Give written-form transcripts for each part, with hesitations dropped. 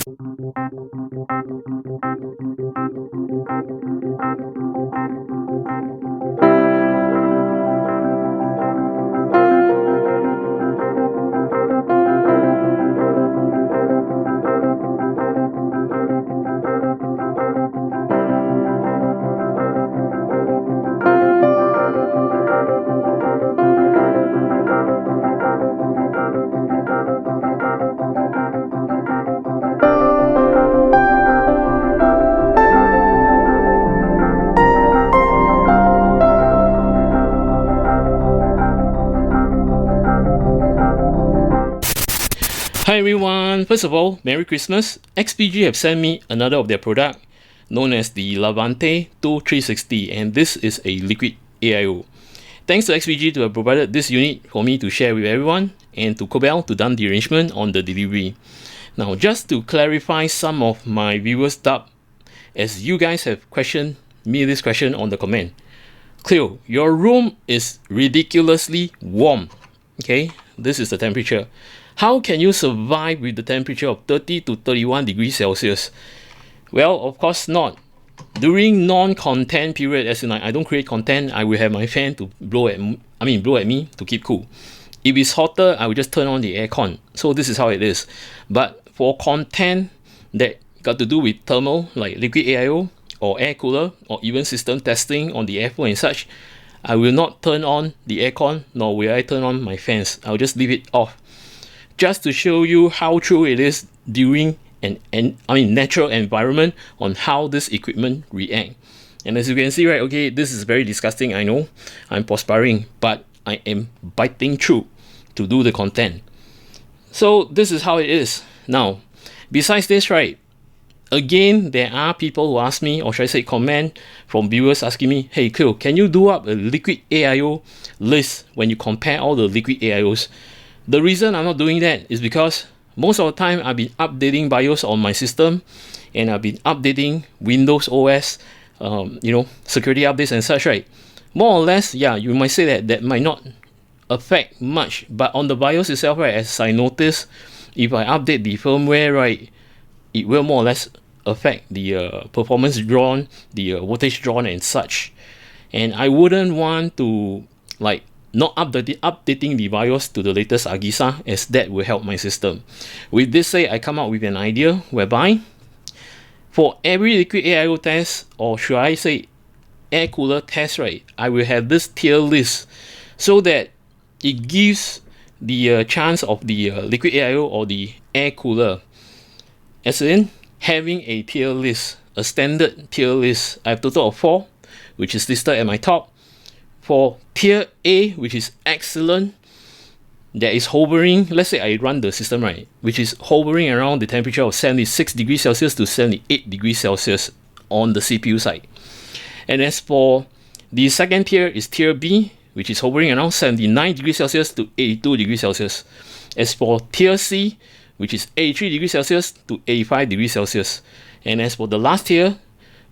Hi everyone, first of all, Merry Christmas. XPG have sent me another of their product known as the Lavante II 360, and this is a Liquid AIO. Thanks to XPG to have provided this unit for me to share with everyone, and to Cobell to done the arrangement on the delivery. Now, just to clarify some of my viewers' doubt, as you guys have questioned me this question on the comment. Cleo, your room is ridiculously warm. Okay, this is the temperature. How can you survive with the temperature of 30 to 31 degrees Celsius? Well, of course not. During non-content period, as in like I don't create content, I will have my fan to blow at me to keep cool. If it's hotter, I will just turn on the aircon. So this is how it is. But for content that got to do with thermal, like Liquid AIO or air cooler, or even system testing on the airflow and such, I will not turn on the aircon, nor will I turn on my fans. I'll just leave it off, just to show you how true it is during an natural environment on how this equipment react. And as you can see, right, okay, this is very disgusting, I know. I'm perspiring, but I am biting through to do the content. So this is how it is. Now, besides this, right, again, there are people who ask me, or should I say comment from viewers asking me, hey Cleo, can you do up a Liquid AIO list when you compare all the Liquid AIOs? The reason I'm not doing that is because most of the time I've been updating BIOS on my system, and I've been updating Windows OS, security updates and such, right? More or less, yeah, you might say that might not affect much, but on the BIOS itself, right, as I notice, if I update the firmware, right, it will more or less affect the performance drawn, the voltage drawn and such. And I wouldn't want to like not updating the BIOS to the latest AGISA, as that will help my system. With this said, I come up with an idea whereby for every Liquid AIO test, or should I say air cooler test, right, I will have this tier list so that it gives the chance of the Liquid AIO or the air cooler, as in having a tier list, a standard tier list. I have a total of 4, which is listed at my top. For tier A, which is excellent, that is hovering, let's say I run the system, right, which is hovering around the temperature of 76 degrees Celsius to 78 degrees Celsius on the CPU side. And as for the second tier is tier B, which is hovering around 79 degrees Celsius to 82 degrees Celsius. As for tier C, which is 83 degrees Celsius to 85 degrees Celsius. And as for the last tier,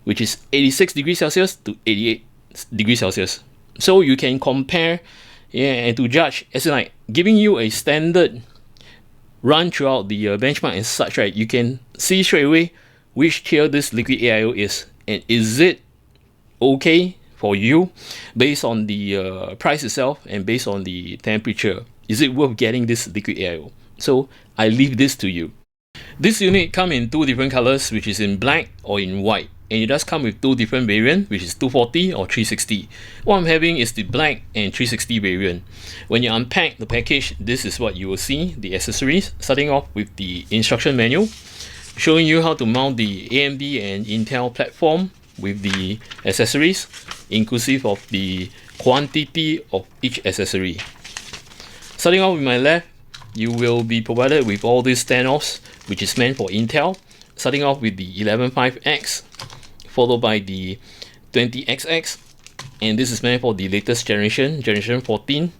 which is 86 degrees Celsius to 88 degrees Celsius. So you can compare, and to judge, as in like giving you a standard run throughout the benchmark and such, right, you can see straight away which tier this Liquid AIO is, and is it okay for you based on the price itself and based on the temperature. Is it worth getting this Liquid AIO? So I leave this to you. This unit comes in 2 different colors, which is in black or in white. And it does come with 2 different variants, which is 240 or 360. What I'm having is the black and 360 variant. When you unpack the package, this is what you will see, the accessories, starting off with the instruction manual, showing you how to mount the AMD and Intel platform with the accessories, inclusive of the quantity of each accessory. Starting off with my left, you will be provided with all these standoffs, which is meant for Intel, starting off with the 115X, followed by the 20XX, and this is meant for the latest generation 14,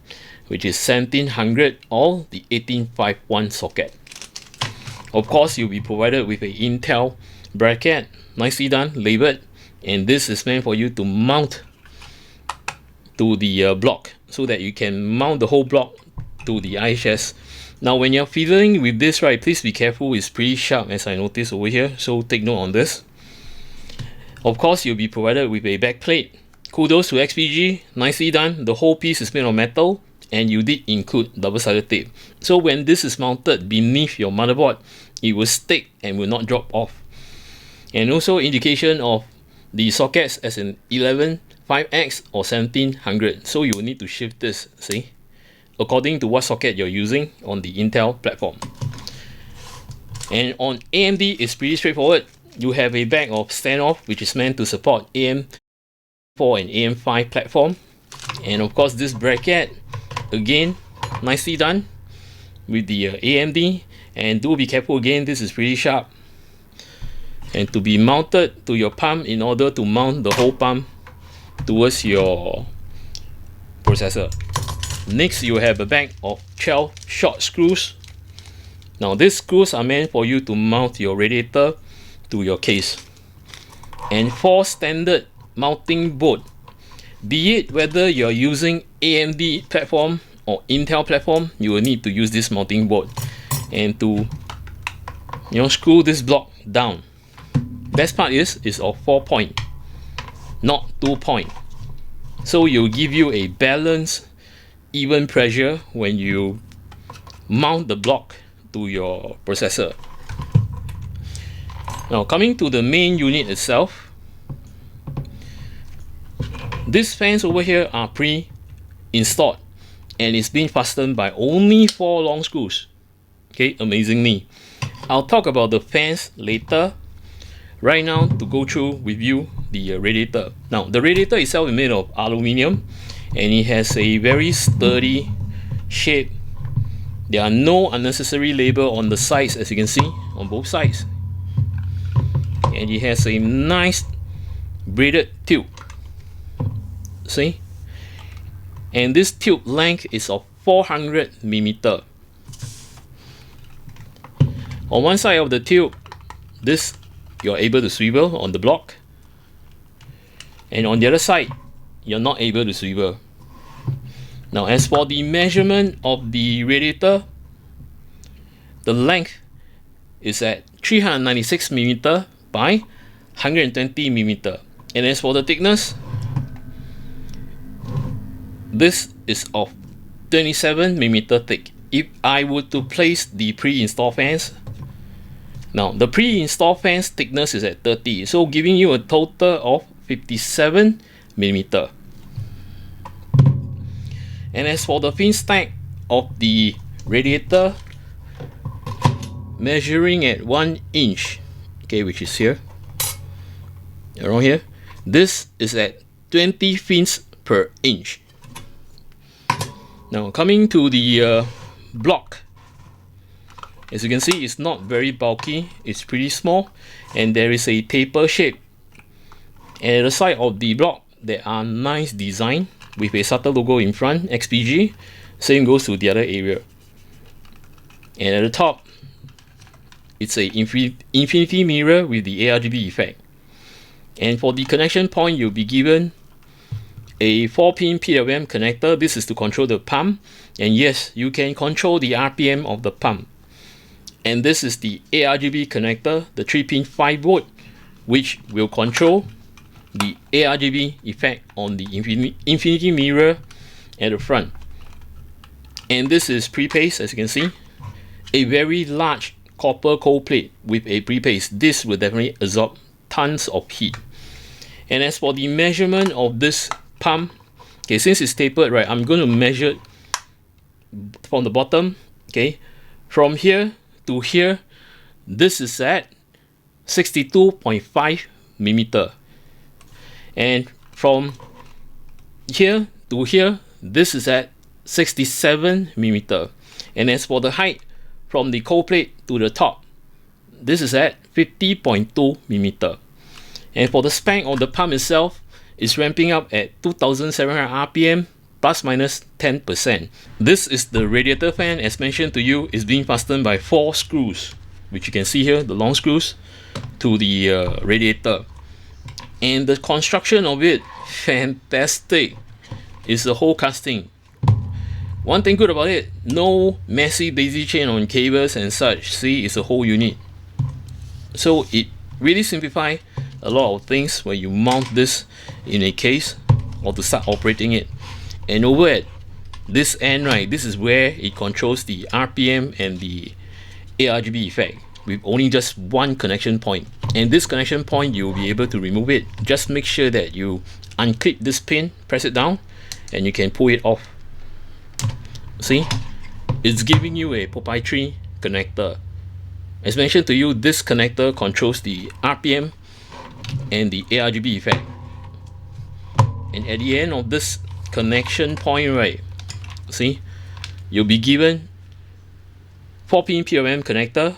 which is 1700 or the 1851 socket. Of course, you'll be provided with a Intel bracket, nicely done, labeled, and this is meant for you to mount to the block, so that you can mount the whole block to the IHS Now when you're fiddling with this, right, please be careful, it's pretty sharp as I noticed over here, so take note on this. Of course, you'll be provided with a back plate. Kudos to XPG, nicely done. The whole piece is made of metal and you did include double-sided tape. So when this is mounted beneath your motherboard, it will stick and will not drop off. And also indication of the sockets as an 115X or 1700. So you will need to shift this, see, according to what socket you're using on the Intel platform. And on AMD, it's pretty straightforward. You have a bag of standoff which is meant to support AM4 and AM5 platform. And of course this bracket, again, nicely done with the AMD. And do be careful again, this is pretty sharp. And to be mounted to your palm in order to mount the whole palm towards your processor. Next, you have a bag of 12 short screws. Now these screws are meant for you to mount your radiator to your case. And 4 standard mounting board. Be it whether you're using AMD platform or Intel platform, you will need to use this mounting board. And to screw this block down. Best part is of 4 point, not 2 point. So it'll give you a balanced, even pressure when you mount the block to your processor. Now coming to the main unit itself, these fans over here are pre-installed and it's been fastened by only 4 long screws. Okay, amazingly. I'll talk about the fans later. Right now, to go through with you the radiator. Now the radiator itself is made of aluminium and it has a very sturdy shape. There are no unnecessary label on the sides, as you can see, on both sides. And it has a nice braided tube. See? And this tube length is of 400mm. On one side of the tube, this you're able to swivel on the block. And on the other side, you're not able to swivel. Now as for the measurement of the radiator, the length is at 396mm by 120mm. And as for the thickness, this is of 27mm thick. If I were to place the pre-installed fans, now the pre-installed fans thickness is at 30, so giving you a total of 57mm. And as for the fin stack of the radiator, measuring at 1 inch, okay, which is here, around here, this is at 20 fins per inch. Now coming to the block, as you can see, it's not very bulky, it's pretty small, and there is a taper shape. And at the side of the block, there are nice design with a subtle logo in front, XPG. Same goes to the other area. And at the top, it's a infinity mirror with the ARGB effect. And for the connection point, you'll be given a 4-pin PWM connector. This is to control the pump. And yes, you can control the RPM of the pump. And this is the ARGB connector, the 3-pin 5V, which will control the ARGB effect on the infinity mirror at the front. And this is pre-paste, as you can see, a very large copper cold plate with a pre-paste. This will definitely absorb tons of heat. And as for the measurement of this pump, okay, since it's tapered, right, I'm going to measure from the bottom, okay, from here to here. This is at 62.5mm, and from here to here, this is at 67mm. And as for the height from the cold plate to the top, this is at 50.2mm. And for the span of the pump itself, is ramping up at 2700 RPM plus minus 10%. This is the radiator fan. As mentioned to you, is being fastened by 4 screws, which you can see here, the long screws, to the radiator. And the construction of it, fantastic. It's a whole casting. One thing good about it, no messy daisy chain on cables and such. See, it's a whole unit. So it really simplifies a lot of things when you mount this in a case or to start operating it. And over at this end, right, this is where it controls the RPM and the ARGB effect with only just one connection point. And this connection point, you'll be able to remove it. Just make sure that you unclip this pin, press it down, and you can pull it off. See, it's giving you a proprietary connector. As mentioned to you, this connector controls the RPM and the ARGB effect. And at the end of this connection point, right, see, you'll be given 4-pin PWM connector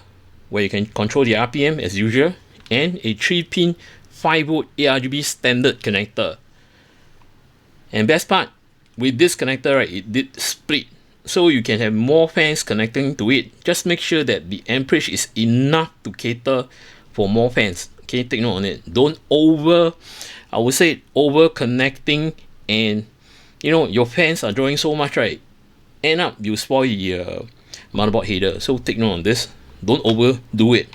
where you can control the RPM as usual, and a 3-pin 5V ARGB standard connector. And best part, with this connector, right, it did split, so you can have more fans connecting to it. Just make sure that the amperage is enough to cater for more fans. Okay, take note on it. Don't I would say over connecting, and you know your fans are drawing so much, right? End up you spoil the motherboard header. So take note on this. Don't overdo it.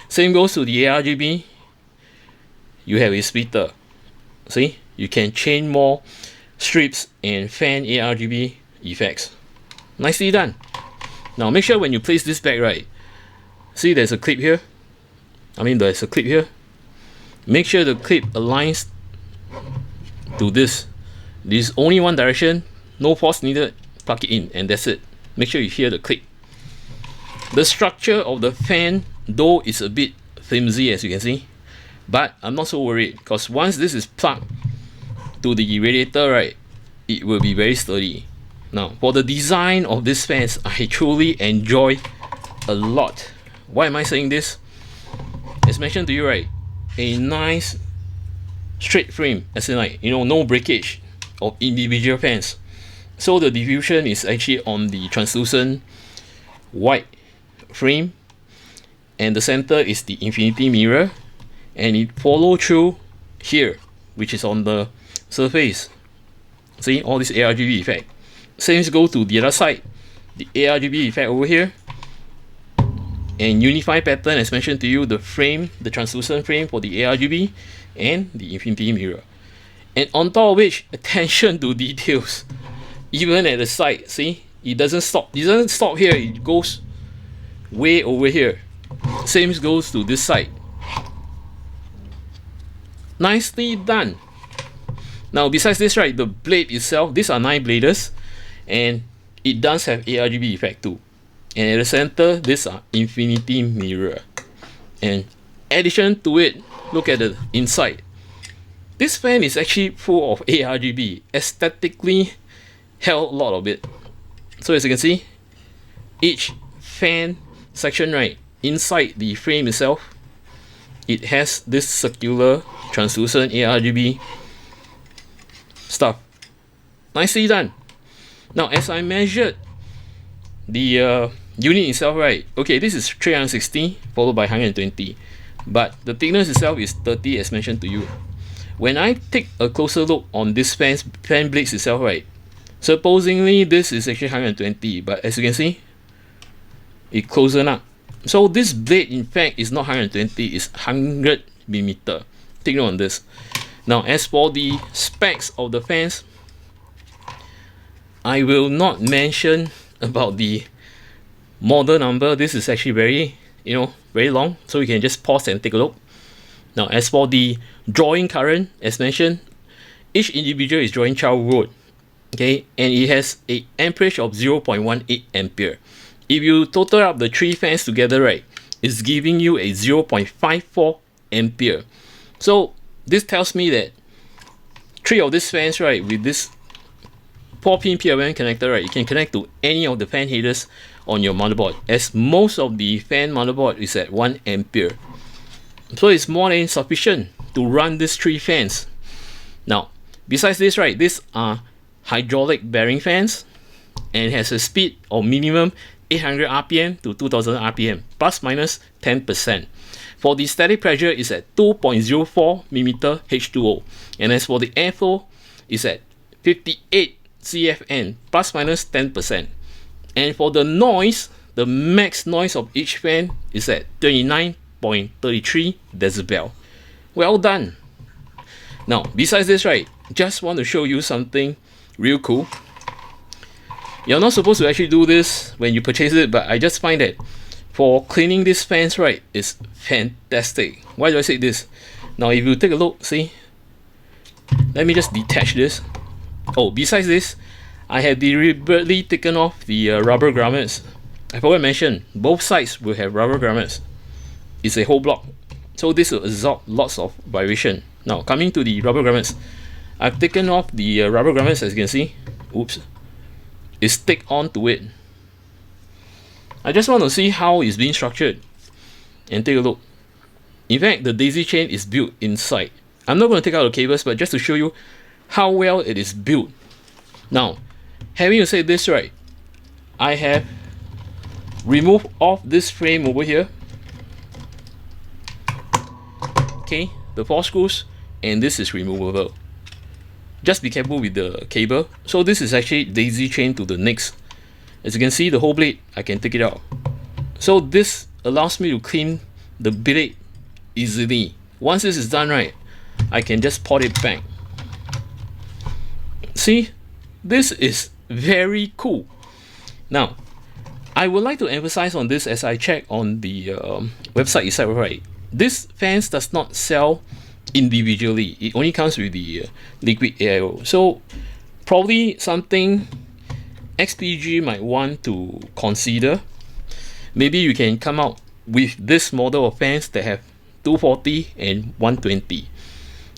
Same goes to the ARGB. You have a splitter. See, you can chain more strips and fan ARGB effects. Nicely done. Now make sure when you place this back, right, see there's a clip here. There's a clip here. Make sure the clip aligns to this. This is only one direction, no force needed. Plug it in and that's it. Make sure you hear the click. The structure of the fan though is a bit flimsy, as you can see, but I'm not so worried, because once this is plugged to the radiator, right, it will be very sturdy. Now for the design of these fans, I truly enjoy a lot. Why am I saying this? As mentioned to you, right, a nice straight frame, as in, like, you know, no breakage of individual fans. So the diffusion is actually on the translucent white frame, and the center is the infinity mirror, and it follow through here, which is on the surface. See all this ARGB effect. Same goes to the other side, the ARGB effect over here, and unified pattern, as mentioned to you, the frame, the translucent frame for the ARGB and the infinity mirror. And on top of which, attention to details. Even at the side, see, it doesn't stop. It doesn't stop here. It goes way over here. Same goes to this side. Nicely done. Now besides this, right, the blade itself, these are 9 bladers, and it does have ARGB effect too. And at the center, these are infinity mirror. And addition to it, look at the inside. This fan is actually full of ARGB. Aesthetically, hell, a lot of it. So as you can see, each fan section, right, inside the frame itself, it has this circular translucent ARGB stuff. Nicely done. Now as I measured the unit itself, right, okay, this is 360 followed by 120, but the thickness itself is 30, as mentioned to you. When I take a closer look on this fan blades itself, right, supposedly this is actually 120, but as you can see, it closer up. So this blade in fact is not 120, it's 100 mm. Take note on this. Now as for the specs of the fans, I will not mention about the model number. This is actually very, very long, so you can just pause and take a look. Now as for the drawing current, as mentioned, each individual is drawing 12 volt, okay, and it has a amperage of 0.18 ampere. If you total up the 3 fans together, right, it's giving you a 0.54 ampere. So this tells me that 3 of these fans, right, with this 4-pin PWM connector, right, you can connect to any of the fan headers on your motherboard, as most of the fan motherboard is at 1 ampere. So it's more than sufficient to run these 3 fans. Now besides this, right, these are hydraulic bearing fans and has a speed of minimum 800 rpm to 2000 rpm, plus minus 10%. For the static pressure is at 2.04 mm H2O, and as for the airflow is at 58 CFN, plus minus 10%. And for the noise, the max noise of each fan is at 29.33 decibel. Well done. Now, besides this, right, just want to show you something real cool. You're not supposed to actually do this when you purchase it, but I just find that for cleaning these fans, right, is fantastic. Why do I say this? Now, if you take a look, see, let me just detach this. Oh, besides this, I have deliberately taken off the rubber grommets. I forgot to mention, both sides will have rubber grommets. It's a whole block, so this will absorb lots of vibration. Now, coming to the rubber grommets, I've taken off the rubber grommets, as you can see. Oops, it's stick onto it. I just want to see how it's being structured and take a look. In fact, the daisy chain is built inside. I'm not going to take out the cables, but just to show you how well it is built. Now, having said this, right, I have removed off this frame over here. Okay, the 4 screws, and this is removable. Just be careful with the cable. So this is actually daisy chain to the next. As you can see, the whole blade, I can take it out. So this allows me to clean the blade easily. Once this is done, right, I can just put it back. See, this is very cool. Now, I would like to emphasize on this as I check on the website itself, right? This fans does not sell individually. It only comes with the Liquid AIO. So probably something XPG might want to consider. Maybe you can come out with this model of fans that have 240 and 120.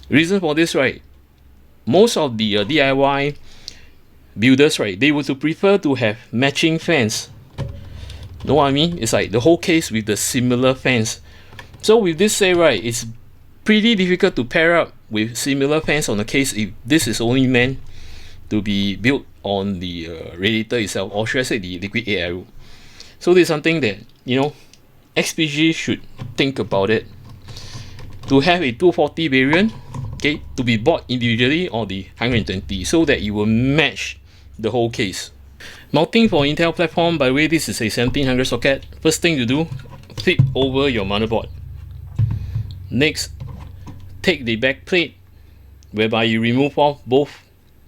Reason for this, right? Most of the DIY builders, right, they would prefer to have matching fans. Know what I mean? It's like the whole case with the similar fans. So with this say, right, it's pretty difficult to pair up with similar fans on the case if this is only meant to be built on the radiator itself, or should I say the Liquid AIO. So this is something that, you know, XPG should think about it. To have a 240 variant, okay, to be bought individually, or the 120, so that it will match the whole case. Mounting for Intel platform, by the way, this is a 1700 socket. First thing to do, flip over your motherboard. Next, take the back plate, whereby you remove off both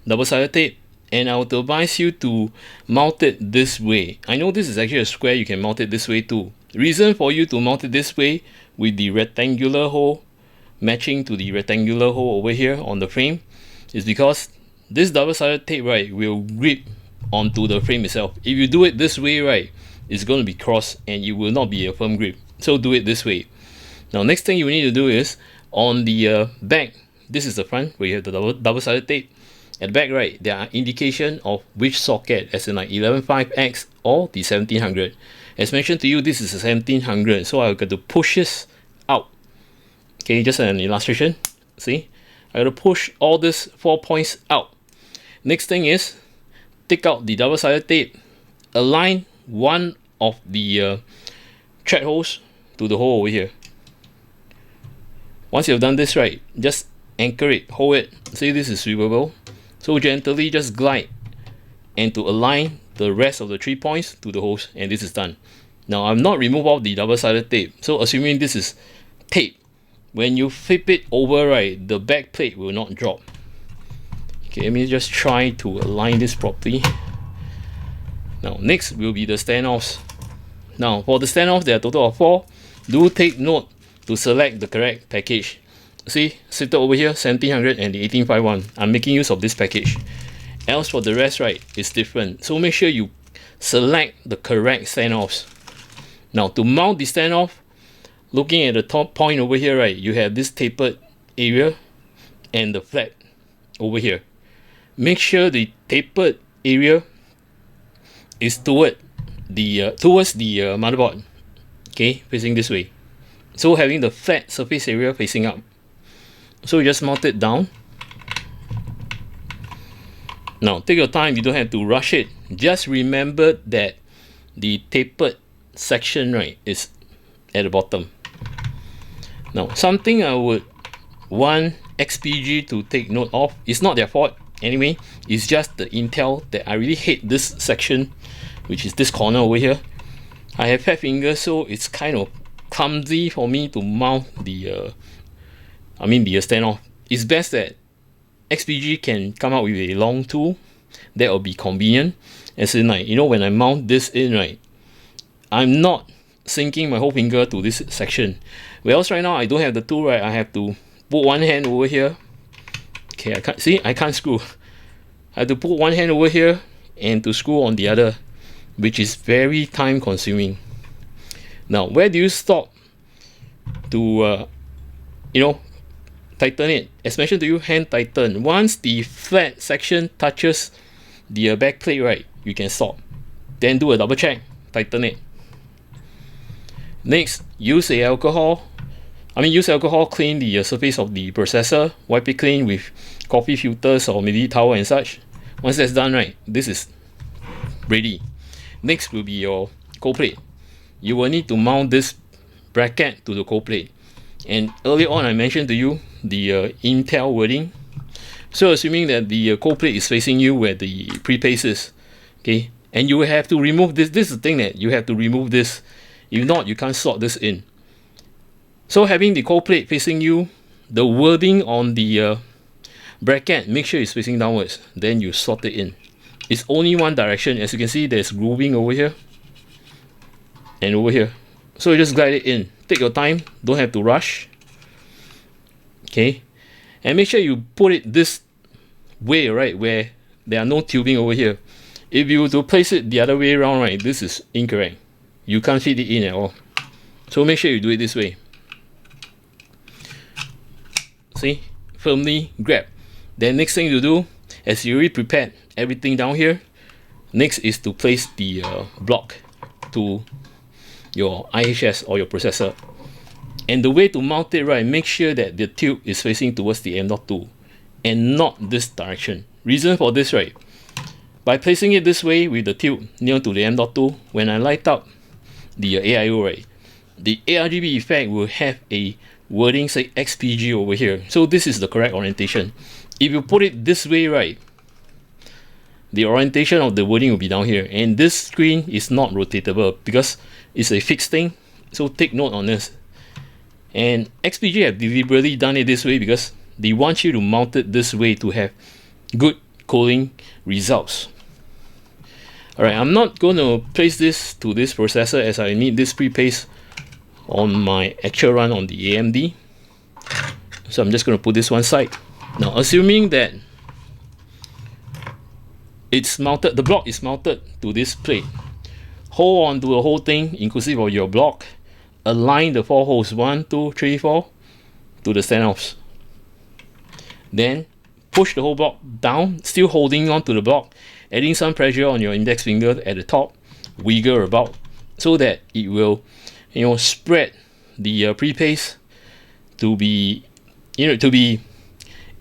double-sided tape, and I would advise you to mount it this way. I know this is actually a square, you can mount it this way too. Reason for you to mount it this way with the rectangular hole matching to the rectangular hole over here on the frame is because this double-sided tape, right, will grip onto the frame itself. If you do it this way, right, it's going to be cross and it will not be a firm grip. So do it this way. Now, next thing you need to do is on the back, this is the front where you have the double-sided tape. At the back, right, there are indication of which socket, as in like 11.5X or the 1700. As mentioned to you, this is a 1700, so I've got to push this out. Okay, just an illustration. See, I got to push all these 4 points out. Next thing is take out the double-sided tape, align one of the thread holes to the hole over here. Once you've done this, right, just anchor it, hold it. See, this is swivelable. So gently just glide and to align the rest of the 3 points to the holes, and this is done. Now, I'm not remove all the double-sided tape. So assuming this is tape, when you flip it over, right, the back plate will not drop. Okay, let me just try to align this properly. Now, next will be the standoffs. Now, for the standoffs, there are a total of 4. Do take note to select the correct package. See, seated over here, 1700 and the 1851. I'm making use of this package. Else for the rest, right, it's different. So make sure you select the correct standoffs. Now, to mount the standoff, looking at the top point over here, right, you have this tapered area and the flat over here. Make sure the tapered area is towards the motherboard. Okay, facing this way. So having the flat surface area facing up. So you just mount it down. Now take your time, you don't have to rush it. Just remember that the tapered section, right, is at the bottom. Now something I would want XPG to take note of, it's not their fault, Anyway, it's just the intel that I really hate this section, which is this corner over here. I have fat fingers, so it's kind of clumsy for me to mount the standoff. It's best that XPG can come out with a long tool that will be convenient. As in, like, you know, when I mount this in, right, I'm not sinking my whole finger to this section. Whereas right now I don't have the tool, right? I have to put one hand over here. Okay, I can't screw. I have to put one hand over here and to screw on the other, which is very time consuming. Now, where do you stop to tighten it? As mentioned to you, hand tighten. Once the flat section touches the back plate, right, you can stop. Then do a double check, tighten it. Next, use alcohol, clean the surface of the processor. Wipe it clean with coffee filters or maybe towel and such. Once that's done, right, this is ready. Next will be your cold plate. You will need to mount this bracket to the cold plate. And earlier on, I mentioned to you the Intel wording. So assuming that the cold plate is facing you where the prepaste is, okay, and you will have to remove this. This is the thing that you have to remove this. If not, you can't slot this in. So having the cold plate facing you, the wording on the bracket, make sure it's facing downwards. Then you slot it in. It's only one direction. As you can see, there's grooving over here and over here. So you just glide it in. Take your time. Don't have to rush. Okay. And make sure you put it this way, right, where there are no tubing over here. If you were to place it the other way around, right, this is incorrect. You can't fit it in at all. So make sure you do it this way. See? Firmly grab. Then next thing to do, as you already prepared everything down here, next is to place the block to your IHS or your processor. And the way to mount it, right, make sure that the tube is facing towards the M.2 and not this direction. Reason for this, right, by placing it this way with the tube near to the M.2, when I light up the AIO, right, the ARGB effect will have a wording say XPG over here. So this is the correct orientation. If you put it this way, right, the orientation of the wording will be down here, and this screen is not rotatable because it's a fixed thing. So take note on this. And XPG have deliberately done it this way because they want you to mount it this way to have good cooling results. Alright, I'm not going to place this to this processor as I need this prepaste on my actual run on the AMD. So I'm just going to put this one side. Now, assuming that it's mounted, the block is mounted to this plate, hold on to the whole thing inclusive of your block. Align the 4 holes 1, 2, 3, 4 to the standoffs. Then push the whole block down, still holding on to the block, adding some pressure on your index finger at the top, wiggle about so that it will, spread the prepaste to be, to be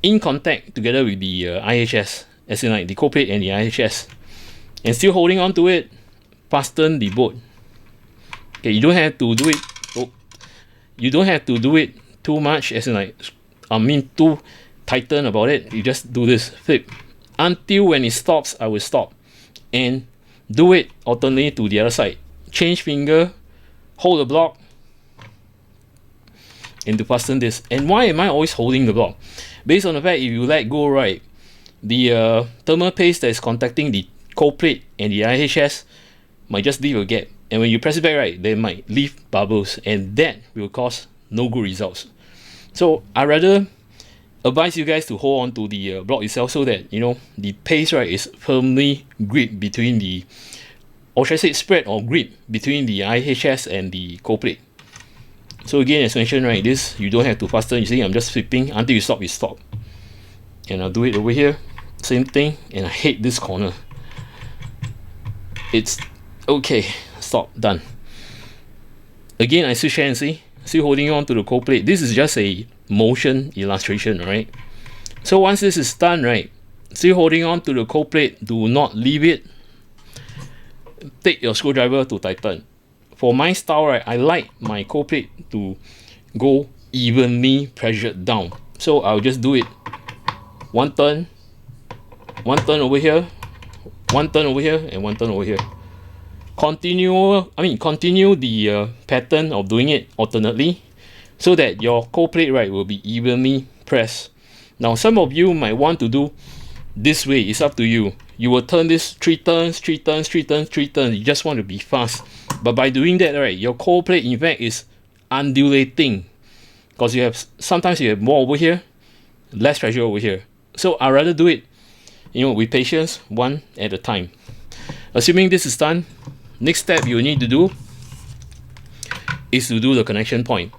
in contact together with the IHS, as in like the cold plate and the IHS, and still holding on to it. Fasten the bolt. Okay, you don't have to do it. You don't have to do it too much, as in like, too tighten about it. You just do this flip until when it stops. I will stop and do it alternately to the other side. Change finger, hold the block, and to fasten this. And why am I always holding the block? Based on the fact if you let go, right, the thermal paste that is contacting the cold plate and the IHS might just leave a gap. And when you press it back, right, they might leave bubbles, and that will cause no good results. So I rather advise you guys to hold on to the block itself so that the paste, right, is firmly gripped between the, or should I say spread or grip between the IHS and the cold plate. So again, as mentioned, right, this you don't have to fasten. You see, I'm just flipping until you stop. And I'll do it over here, same thing. And I hate this corner. It's okay. Stop, done. Again, I switch hands, see? Still holding on to the cold plate. This is just a motion illustration, right? So once this is done, right, still holding on to the cold plate, do not leave it. Take your screwdriver to tighten. For my style, right, I like my cold plate to go evenly pressured down. So I'll just do it one turn, one turn over here, one turn over here, and one turn over here. Continue the pattern of doing it alternately, so that your cold plate, right, will be evenly pressed. Now some of you might want to do this way. It's up to you. You will turn this 3 turns, 3 turns, 3 turns, 3 turns. You just want to be fast. But by doing that, right, your cold plate in fact is undulating, because sometimes you have more over here, less pressure over here. So I'd rather do it, with patience, one at a time. Assuming this is done, next step you need to do is to do the connection point.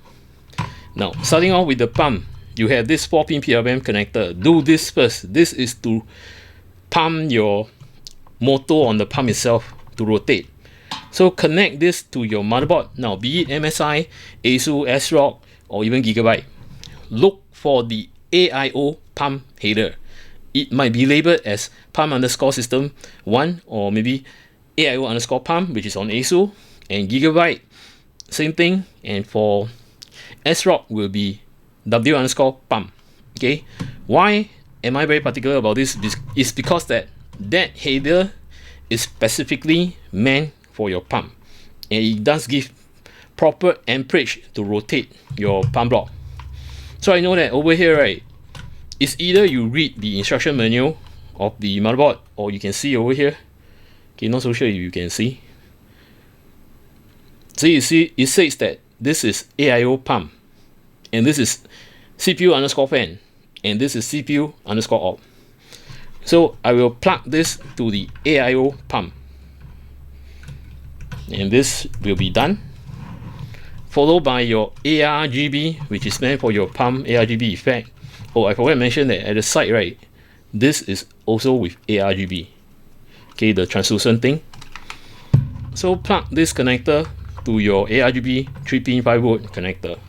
Now, starting off with the pump, you have this 4-pin PWM connector. Do this first. This is to pump your motor on the pump itself to rotate. So connect this to your motherboard. Now, be it MSI, ASUS, ASRock, or even Gigabyte. Look for the AIO pump header. It might be labeled as pump_system1, or maybe AIO_pump, which is on ASUS, and Gigabyte, same thing. And for ASRock will be W_pump. Okay, why am I very particular about this? It's because that header is specifically meant for your pump, and it does give proper amperage to rotate your pump block. So I know that over here, right, it's either you read the instruction manual of the motherboard, or you can see over here. Okay, not so sure if you can see. So you see it says that this is AIO pump, and this is CPU_fan, and this is CPU_op. So I will plug this to the AIO pump, and this will be done, followed by your ARGB, which is meant for your pump ARGB effect. Oh, I forgot to mention that at the side, right, this is also with ARGB. Okay, the translucent thing. So plug this connector to your ARGB 3-pin 5V connector.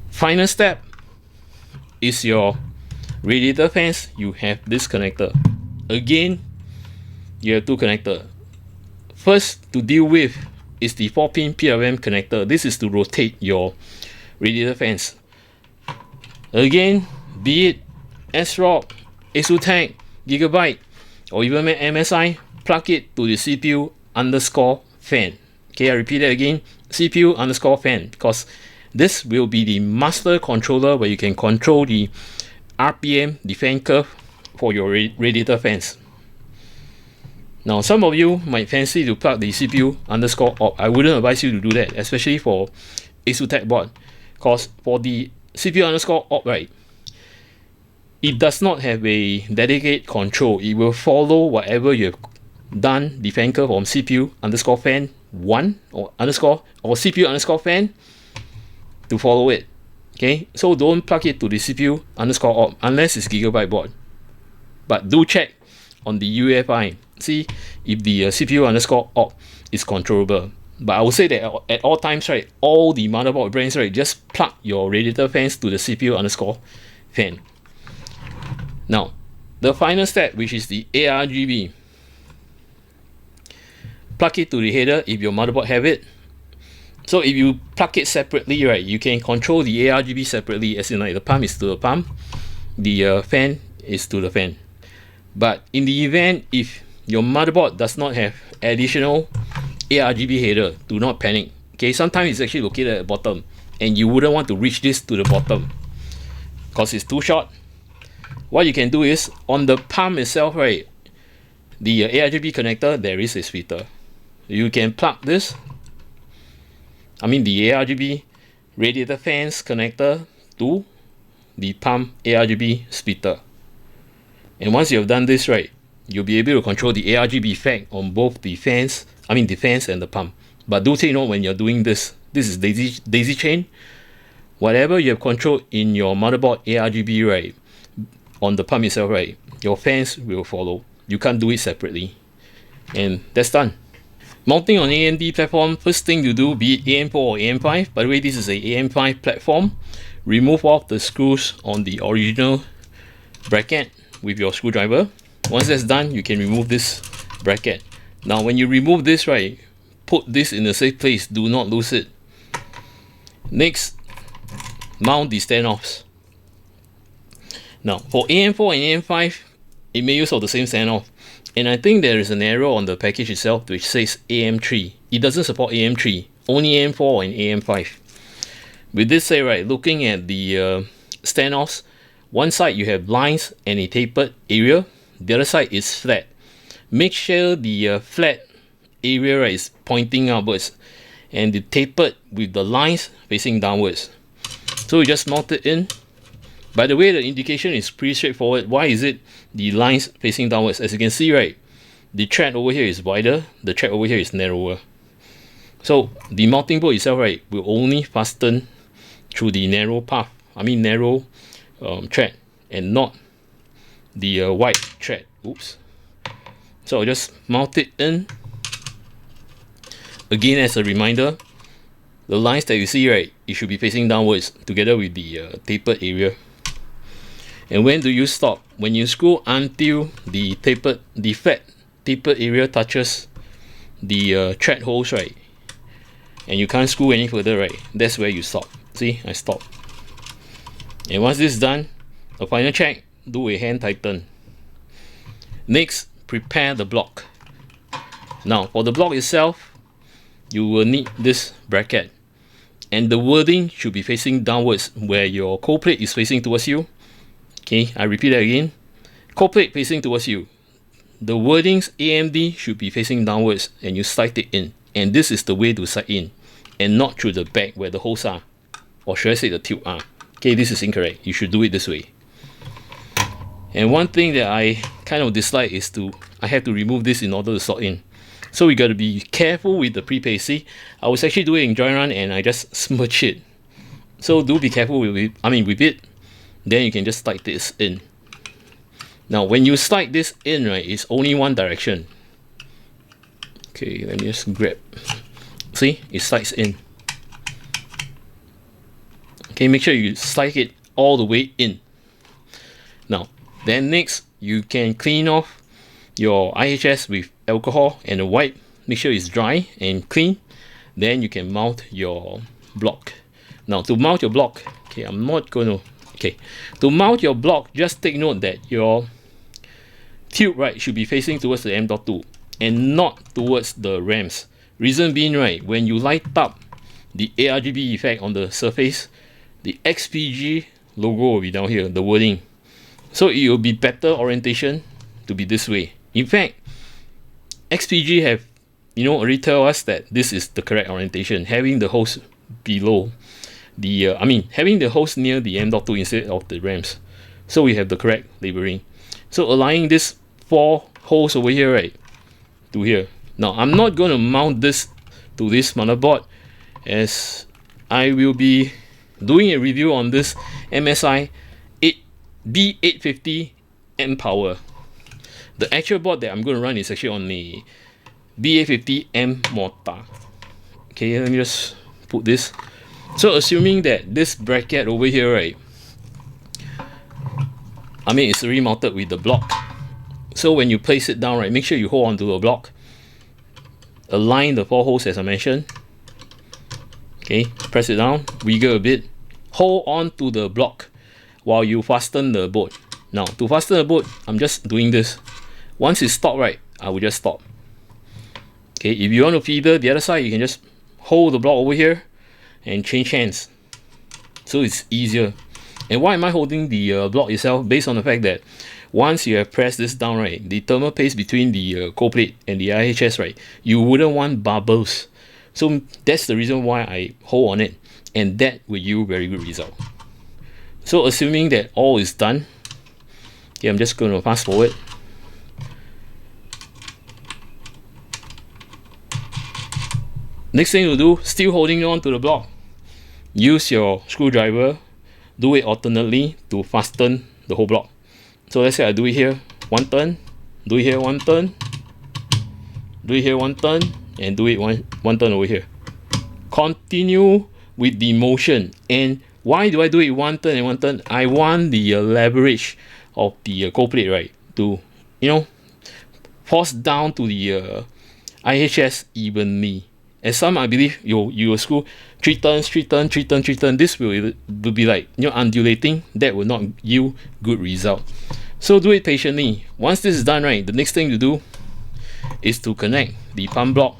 Final step is your radiator fans. You have this connector. Again, you have two connectors. First to deal with is the 4-pin PWM connector. This is to rotate your radiator fans. Again, be it ASRock, ASUS, Gigabyte, or even MSI, plug it to the CPU_fan. Okay, I repeat it again, CPU_fan, because this will be the master controller where you can control the RPM, the fan curve for your radiator fans. Now, some of you might fancy to plug the CPU_op. I wouldn't advise you to do that, especially for ASUS board, because for the CPU_op, right, it does not have a dedicated control. It will follow whatever you have done the fan curve on CPU_fan1 or CPU_fan to follow it. Okay, so don't plug it to the CPU_op unless it's Gigabyte board. But do check on the UEFI, see if the CPU_op is controllable. But I would say that at all times, right, all the motherboard brands, right, just plug your radiator fans to the CPU_fan. Now, the final step, which is the ARGB, plug it to the header if your motherboard have it. So if you plug it separately, right, you can control the ARGB separately, as in like the pump is to the pump, the fan is to the fan. But in the event if your motherboard does not have additional ARGB header, do not panic. Okay, sometimes it's actually located at the bottom, and you wouldn't want to reach this to the bottom because it's too short. What you can do is, on the pump itself, right, the ARGB connector, there is a splitter. You can plug this, the ARGB radiator fans connector to the pump ARGB splitter. And once you have done this, right, you'll be able to control the ARGB effect on both the fans, the fans and the pump. But do take note when you're doing this. This is daisy chain. Whatever you have controlled in your motherboard ARGB, right, on the pump itself, right, your fans will follow. You can't do it separately. And that's done. Mounting on AMD platform, first thing you do, be it AM4 or AM5. By the way, this is a AM5 platform. Remove off the screws on the original bracket with your screwdriver. Once that's done, you can remove this bracket. Now, when you remove this, right, put this in a safe place. Do not lose it. Next, mount the standoffs. Now for AM4 and AM5, it may use of the same standoff, and I think there is an error on the package itself which says AM3. It doesn't support AM3, only AM4 and AM5. With this said, right, looking at the standoffs, one side you have lines and a tapered area, the other side is flat. Make sure the flat area, right, is pointing upwards and the tapered with the lines facing downwards. So you just mount it in. By the way, the indication is pretty straightforward. Why is it the lines facing downwards? As you can see, right, the thread over here is wider, the thread over here is narrower. So the mounting bolt itself, right, will only fasten through the narrow path, narrow thread, and not the wide thread. Oops. So I'll just mount it in. Again, as a reminder, the lines that you see, right, it should be facing downwards together with the tapered area. And when do you stop? When you screw until the flat tapered area touches the thread holes, right, and you can't screw any further, right, that's where you stop. See, I stop. And once this is done, a final check, do a hand tighten. Next, prepare the block. Now for the block itself, you will need this bracket, and the wording should be facing downwards where your cold plate is facing towards you. Okay, I repeat that again. Cold plate facing towards you. The wordings AMD should be facing downwards, and you slide it in. And this is the way to slide in, and not through the back where the holes are, or should I say the tube are. Okay, this is incorrect. You should do it this way. And one thing that I kind of dislike is I have to remove this in order to slot in. So we got to be careful with the prepaste. See, I was actually doing it in joint run and I just smudge it. So do be careful with it. Then you can just slide this in. Now when you slide this in, right, it's only one direction. Okay, let me just grab. See, it slides in. Okay, make sure you slide it all the way in. Now, then next, you can clean off your IHS with alcohol and a wipe. Make sure it's dry and clean. Then you can mount your block. Now, to mount your block, okay, to mount your block, just take note that your tube, right, should be facing towards the M.2 and not towards the RAMs. Reason being, right, when you light up the ARGB effect on the surface, the XPG logo will be down here, the wording. So it will be better orientation to be this way. In fact, XPG have, already tell us that this is the correct orientation, having the holes below the, having the holes near the M.2 instead of the RAMs. So we have the correct labeling. So aligning this 4 holes over here, right, to here. Now I'm not going to mount this to this motherboard, as I will be doing a review on this MSI B850 M Power. The actual board that I'm going to run is actually on the B850 M mortar. Okay, let me just put this. So assuming that this bracket over here, right, it's already mounted with the block. So when you place it down, right, make sure you hold onto the block. Align the 4 holes as I mentioned. Okay, press it down, wiggle a bit, hold on to the block while you fasten the bolt. Now to fasten the bolt, I'm just doing this. Once it's stopped, right, I will just stop. Okay, if you want to feather the other side, you can just hold the block over here and change hands, so it's easier. And why am I holding the block itself? Based on the fact that once you have pressed this down, right, the thermal paste between the cold plate and the IHS, right, you wouldn't want bubbles. So that's the reason why I hold on it, and that will yield very good result. So assuming that all is done, okay, I'm just going to fast forward. Next thing to do, still holding on to the block, use your screwdriver, do it alternately to fasten the whole block. So let's say I do it here, 1 turn, do it here 1 turn, do it here 1 turn, and do it one turn over here. Continue with the motion. And why do I do it 1 turn and 1 turn? I want the leverage of the cold plate, right, to force down to the IHS evenly. And some, I believe, you will screw 3 turns, 3 turns, 3 turns, 3 turns. This will be like, undulating. That will not yield good result. So do it patiently. Once this is done, right, the next thing to do is to connect the pump block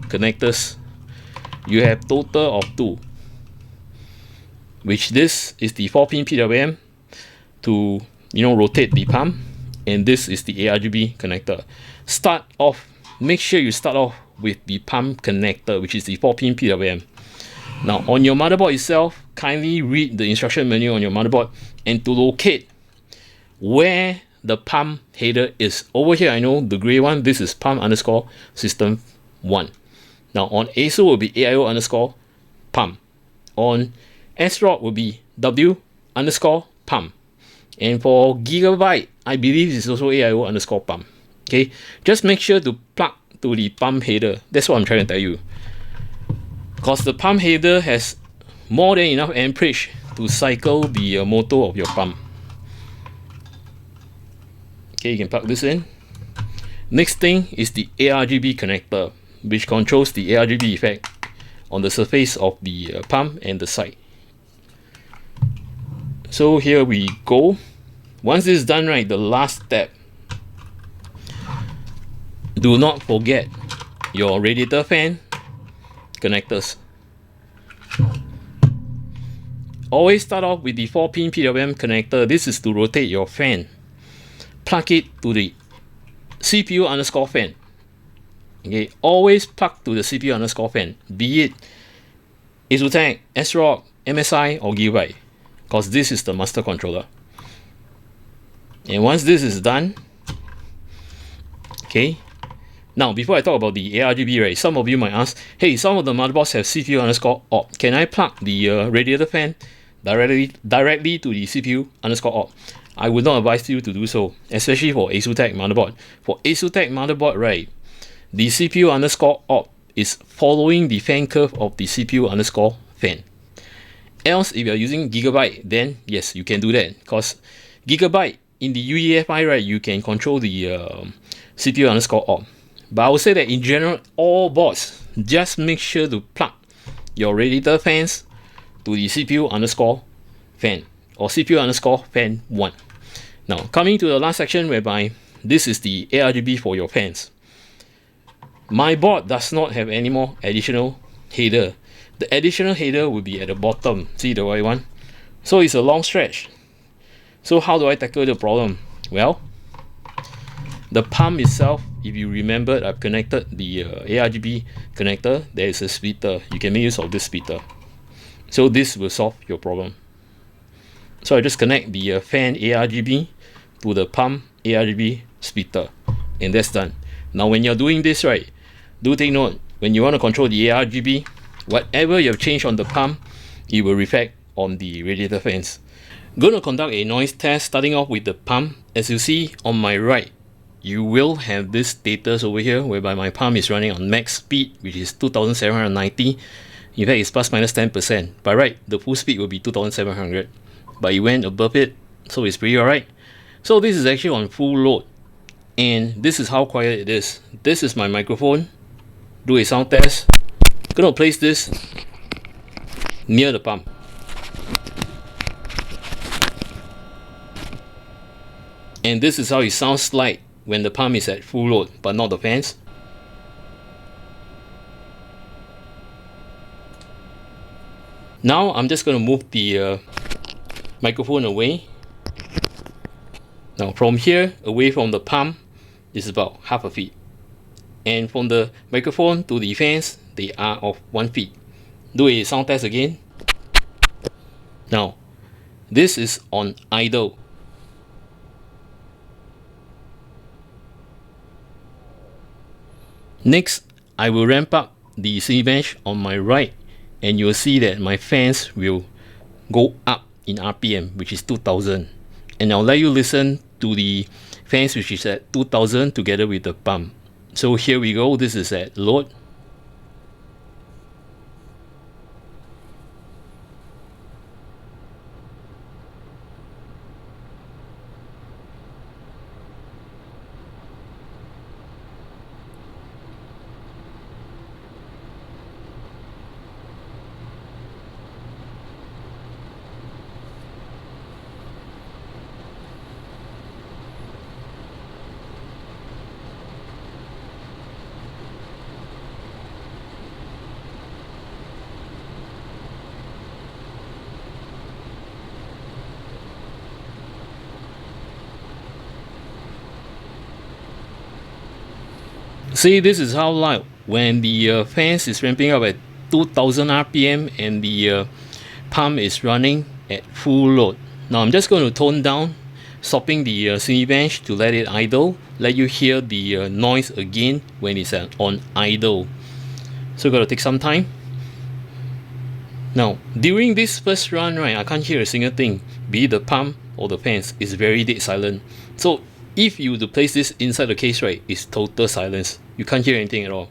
connectors. You have total of 2, which this is the 4-pin PWM to rotate the pump, and this is the ARGB connector. Make sure you start off with the pump connector, which is the 4-pin PWM. Now on your motherboard itself, kindly read the instruction menu on your motherboard, and to locate where the pump header is. Over here, I know the gray one, this is pump underscore system 1. Now on ASO will be AIO underscore pump. On SROC will be W underscore pump. And for Gigabyte, I believe it's also AIO underscore pump. Okay, just make sure to plug to the pump header. That's what I'm trying to tell you. Because the pump header has more than enough amperage to cycle the motor of your pump. Okay, you can plug this in. Next thing is the ARGB connector, which controls the ARGB effect on the surface of the pump and the side. So here we go. Once this is done, right, the last step, do not forget your radiator fan connectors. Always start off with the 4-pin PWM connector. This is to rotate your fan. Plug it to the CPU underscore fan. Okay, always plug to the CPU underscore fan, be it ASUTEC, SROC, MSI, or Gigabyte, because this is the master controller. And once this is done, okay, now before I talk about the ARGB, right, some of you might ask, hey, some of the motherboards have CPU underscore op. Can I plug the radiator fan directly to the CPU underscore op? I would not advise you to do so, especially for ASUTEC motherboard. For ASUTEC motherboard, right, the CPU underscore op is following the fan curve of the CPU underscore fan. Else, if you're using Gigabyte, then yes, you can do that, because Gigabyte in the UEFI, right, you can control the CPU underscore op. But I would say that in general, all boards, just make sure to plug your radiator fans to the CPU underscore fan, or CPU underscore fan 1. Now, coming to the last section, whereby this is the ARGB for your fans. My board does not have any more additional header. The additional header will be at the bottom. See the white one? So it's a long stretch. So how do I tackle the problem? Well, the pump itself, if you remember, I've connected the ARGB connector. There is a splitter. You can make use of this splitter. So this will solve your problem. So I just connect the fan ARGB to the pump ARGB splitter, and that's done. Now when you're doing this, right, do take note, when you want to control the ARGB, whatever you have changed on the pump, it will reflect on the radiator fans. Going to conduct a noise test, starting off with the pump. As you see on my right, you will have this status over here, whereby my pump is running on max speed, which is 2790. In fact, it's plus minus 10%. By right, the full speed will be 2700, but it went above it, so it's pretty alright. So this is actually on full load, and this is how quiet it is. This is my microphone. Do a sound test. Gonna place this near the pump. And this is how it sounds like when the pump is at full load, but not the fans. Now I'm just going to move the microphone away. Now from here, away from the pump, is about half a feet. And from the microphone to the fans, they are of 1 feet. Do a sound test again. Now, this is on idle. Next, I will ramp up the Cinebench on my right, and you'll see that my fans will go up in RPM, which is 2000. And I'll let you listen to the fans which is at 2000 together with the pump. So here we go, this is at load. See, this is how loud when the fans is ramping up at 2000 RPM and the pump is running at full load. Now I'm just going to tone down, stopping the Cinebench to let it idle, let you hear the noise again when it's on idle. So got to take some time. Now during this first run, right, I can't hear a single thing, be it the pump or the fans. Is very dead silent. So if you were to place this inside the case, right, it's total silence. You can't hear anything at all.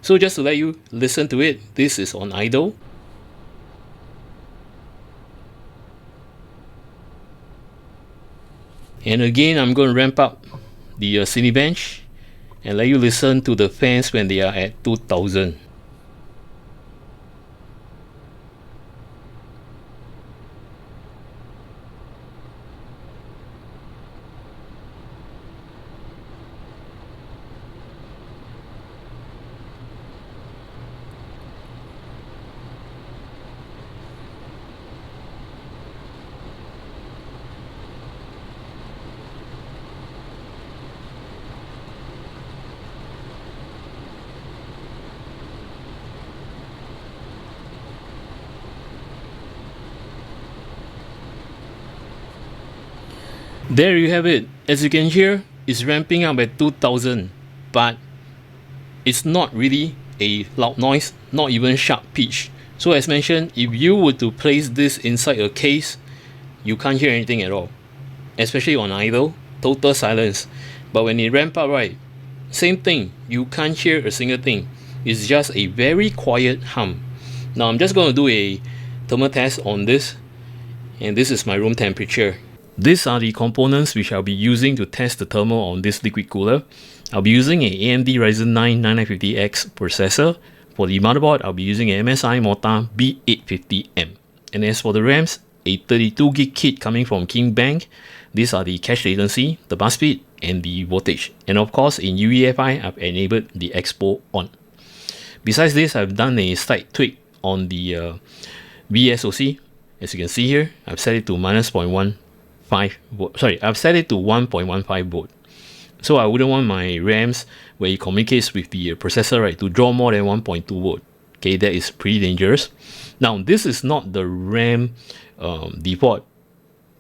So just to let you listen to it, this is on idle. And again, I'm going to ramp up the Cinebench and let you listen to the fans when they are at 2000. There you have it. As you can hear, it's ramping up at 2000, but it's not really a loud noise, not even sharp pitch. So as mentioned, if you were to place this inside a case, you can't hear anything at all, especially on idle, total silence. But when it ramp up, right, same thing, you can't hear a single thing. It's just a very quiet hum. Now I'm just going to do a thermal test on this, and this is my room temperature. These are the components which I'll be using to test the thermal on this liquid cooler. I'll be using a AMD Ryzen 9 9950X processor. For the motherboard, I'll be using a MSI Morta B850M. And as for the RAMs, a 32GB kit coming from King Bank. These are the cache latency, the bus speed, and the voltage. And of course, in UEFI, I've enabled the Expo on. Besides this, I've done a slight tweak on the VSOC. As you can see here, I've set it to -0.15 volt. Sorry, I've set it to 1.15 volt. So I wouldn't want my RAMs, where it communicates with the processor, right, to draw more than 1.2 volt. Okay, that is pretty dangerous. Now, this is not the RAM default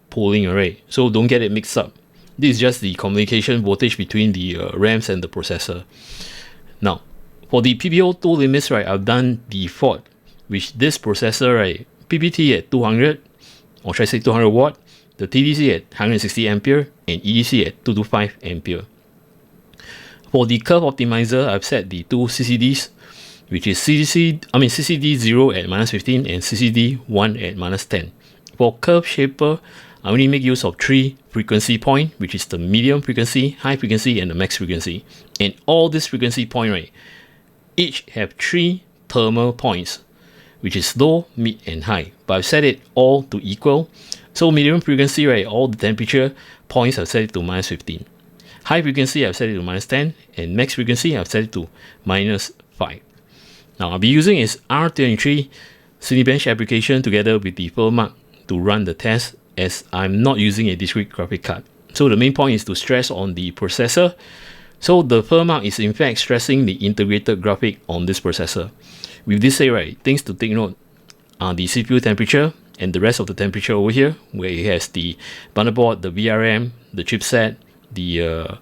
pooling array, so don't get it mixed up. This is just the communication voltage between the RAMs and the processor. Now, for the PBO2 limits, right, I've done default, which this processor, right, PPT at 200, or should I say 200 watt, the TDC at 160 ampere, and EDC at 225 ampere. For the curve optimizer, I've set the two CCDs, which is CCD 0 at -15 and CCD 1 at -10. For curve shaper, I only make use of 3 frequency point, which is the medium frequency, high frequency, and the max frequency. And all these frequency point, right, each have 3 thermal points, which is low, mid, and high. But I've set it all to equal. So medium frequency, right, all the temperature points I've set it to -15. High frequency, I've set it to -10, and max frequency, I've set it to -5. Now I'll be using is R23 Cinebench application together with the firmware to run the test, as I'm not using a discrete graphic card. So the main point is to stress on the processor. So the firmware is in fact stressing the integrated graphic on this processor. With this said, right, things to take note are the CPU temperature and the rest of the temperature over here, where it has the motherboard, the VRM, the chipset, the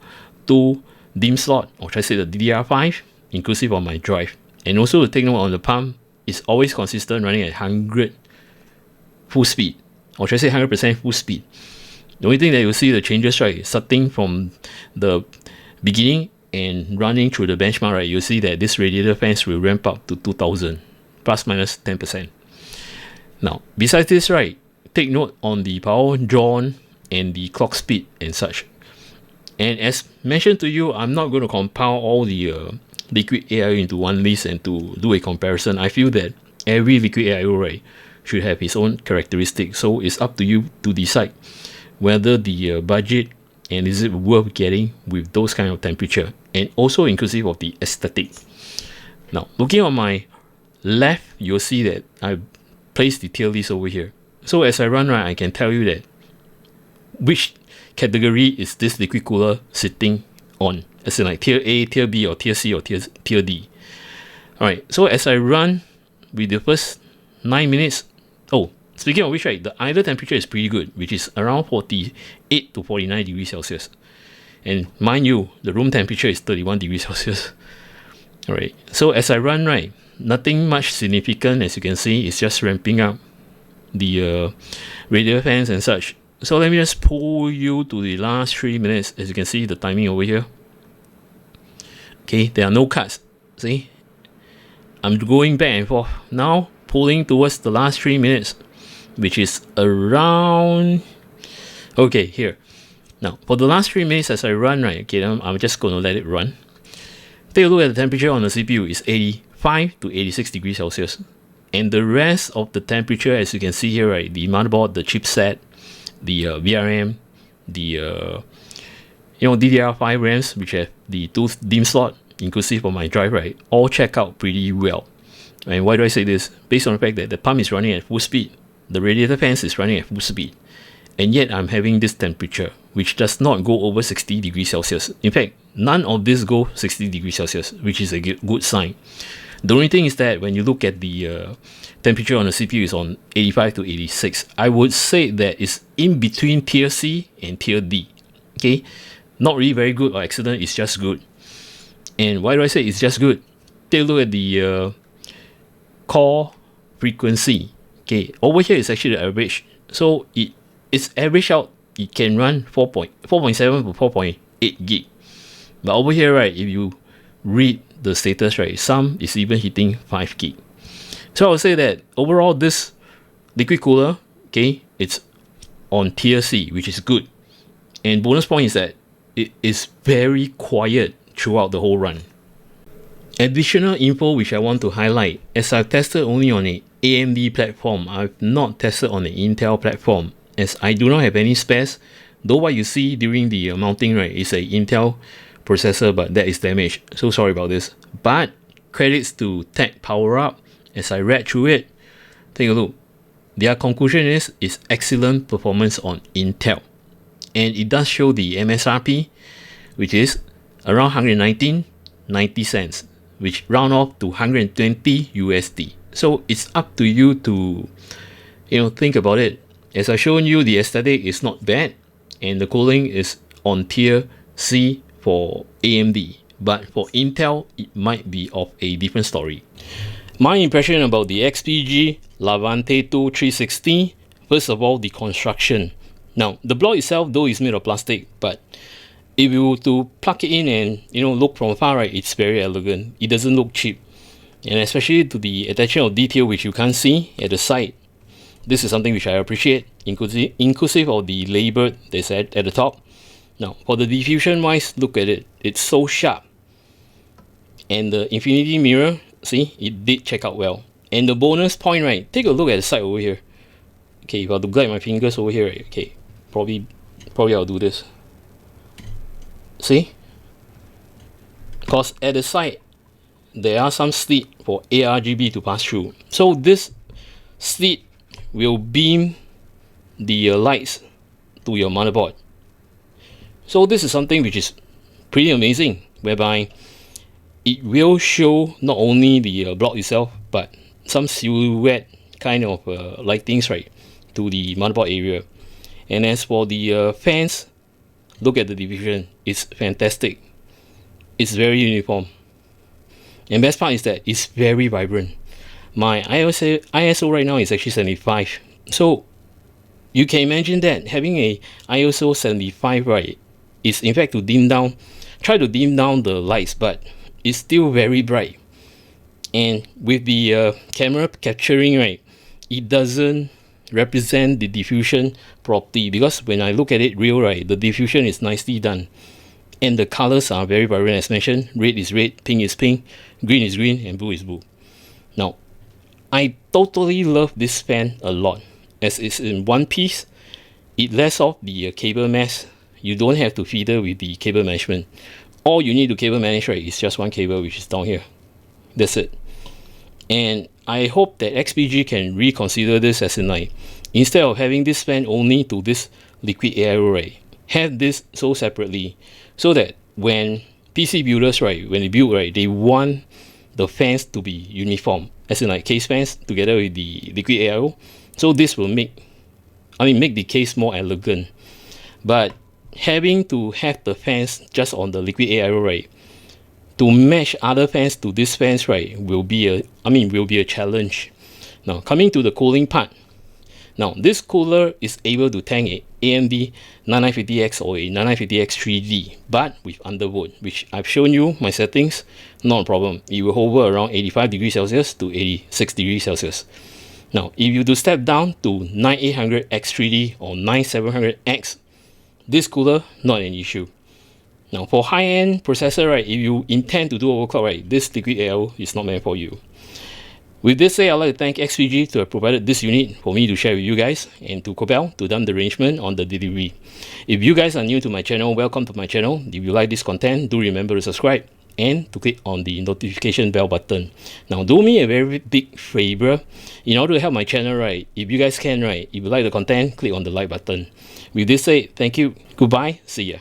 2 DIMM slot, or should I say the DDR5, inclusive of my drive. And also to take note on the pump, is always consistent, running at 100 full speed, or should I say 100% full speed. The only thing that you'll see the changes, right, starting from the beginning and running through the benchmark, right, you'll see that this radiator fans will ramp up to 2000, plus minus 10%. Now, besides this, right, take note on the power drawn and the clock speed and such. And as mentioned to you, I'm not going to compile all the Liquid AIO into one list and to do a comparison. I feel that every Liquid AIO, right, should have its own characteristics. So it's up to you to decide whether the budget and is it worth getting with those kind of temperature, and also inclusive of the aesthetic. Now, looking on my left, you'll see that I placed the tier list over here. So as I run, right, I can tell you that which category is this liquid cooler sitting on, as in like tier A, tier B, or tier C, or tier D. Alright, so as I run with the first 9 minutes, oh, speaking of which, right, the idle temperature is pretty good, which is around 48 to 49 degrees Celsius. And mind you, the room temperature is 31 degrees Celsius. Alright, so as I run, right, nothing much significant, as you can see. It's just ramping up the radiator fans and such. So let me just pull you to the last 3 minutes. As you can see, the timing over here. Okay, there are no cuts. See, I'm going back and forth now, pulling towards the last 3 minutes, which is around, okay, here. Now for the last 3 minutes as I run, right, okay, I'm just going to let it run. Take a look at the temperature on the CPU. Is 85 to 86 degrees Celsius, and the rest of the temperature, as you can see here, right, the motherboard, the chipset, the VRM, the DDR5 RAMs, which have the 2 DIMM slot inclusive of my drive, right, all check out pretty well. And why do I say this? Based on the fact that the pump is running at full speed, the radiator fans is running at full speed, and yet I'm having this temperature which does not go over 60 degrees Celsius. In fact, none of this go 60 degrees Celsius, which is a good sign. The only thing is that when you look at the temperature on the CPU is on 85 to 86, I would say that it's in between tier C and tier D. Okay, not really very good or excellent, it's just good. And why do I say it's just good? Take a look at the core frequency. Okay, over here is actually the average. So it's average out. It can run 4.7 to 4.8 gig. But over here, right, if you read the status, right, some is even hitting 5 gig. So I would say that overall this liquid cooler, okay, it's on tier C, which is good. And bonus point is that it is very quiet throughout the whole run. Additional info which I want to highlight, as I've tested only on a AMD platform, I've not tested on the Intel platform, as I do not have any spares. Though what you see during the mounting, right, is a Intel processor, but that is damaged, so sorry about this. But credits to TechPowerUp, as I read through it, take a look. Their conclusion is excellent performance on Intel, and it does show the MSRP, which is around 119.90 cents, which round off to 120 USD. So it's up to you to think about it. As I've shown you, the aesthetic is not bad, and the cooling is on tier C for AMD, but for Intel it might be of a different story. My impression about the XPG Lavante II 360, first of all, the construction. Now the block itself, though, is made of plastic, but if you were to plug it in and look from afar, right, it's very elegant. It doesn't look cheap, and especially to the attention of detail which you can't see at the side. This is something which I appreciate, inclusive of the label that's at the top. Now for the diffusion wise, look at it, it's so sharp, and the infinity mirror, see, it did check out well. And the bonus point, right, take a look at the side over here. Okay, if I have to glide my fingers over here, right, okay, probably I'll do this. See, because at the side there are some slit for ARGB to pass through, so this slit will beam the lights to your motherboard. So this is something which is pretty amazing, whereby it will show not only the block itself, but some silhouette kind of lightings, right, to the motherboard area. And as for the fans, look at the diffusion, it's fantastic. It's very uniform, and best part is that it's very vibrant. My ISO right now is actually 75, so you can imagine that having a ISO 75, right, is in fact to try to dim down the lights, but it's still very bright. And with the camera capturing, right, it doesn't represent the diffusion properly, because when I look at it real, right, the diffusion is nicely done, and the colors are very vibrant. As mentioned, red is red, pink is pink, green is green, and blue is blue. Now I totally love this fan a lot, as it's in one piece. It lets off the cable mess. You don't have to fiddle with the cable management. All you need to cable manage, right, is just one cable, which is down here. That's it. And I hope that XPG can reconsider this, as in, like, instead of having this fan only to this Liquid AIO, right, have this so separately, so that when PC builders, right, when they build, right, they want the fans to be uniform, as in like case fans together with the Liquid AIO. So this will make the case more elegant. But having to have the fans just on the Liquid AIO, right, to match other fans to these fans, right, will be a challenge. Now coming to the cooling part. Now this cooler is able to tank a AMD 9950X or a 9950X 3D, but with undervolt, which I've shown you my settings, not a problem. It will hover around 85 degrees Celsius to 86 degrees Celsius. Now if you do step down to 9800X 3D or 9700X, this cooler not an issue. Now for high-end processor, right, if you intend to do overclock, right, this Liquid AIO is not meant for you. With this said, I'd like to thank XPG to have provided this unit for me to share with you guys, and to Cobel to done the arrangement on the delivery. If you guys are new to my channel, welcome to my channel. If you like this content, do remember to subscribe and to click on the notification bell button. Now do me a very big favor, in order to help my channel, right, if you guys can, right, if you like the content, click on the like button. With this said, thank you, goodbye, see ya.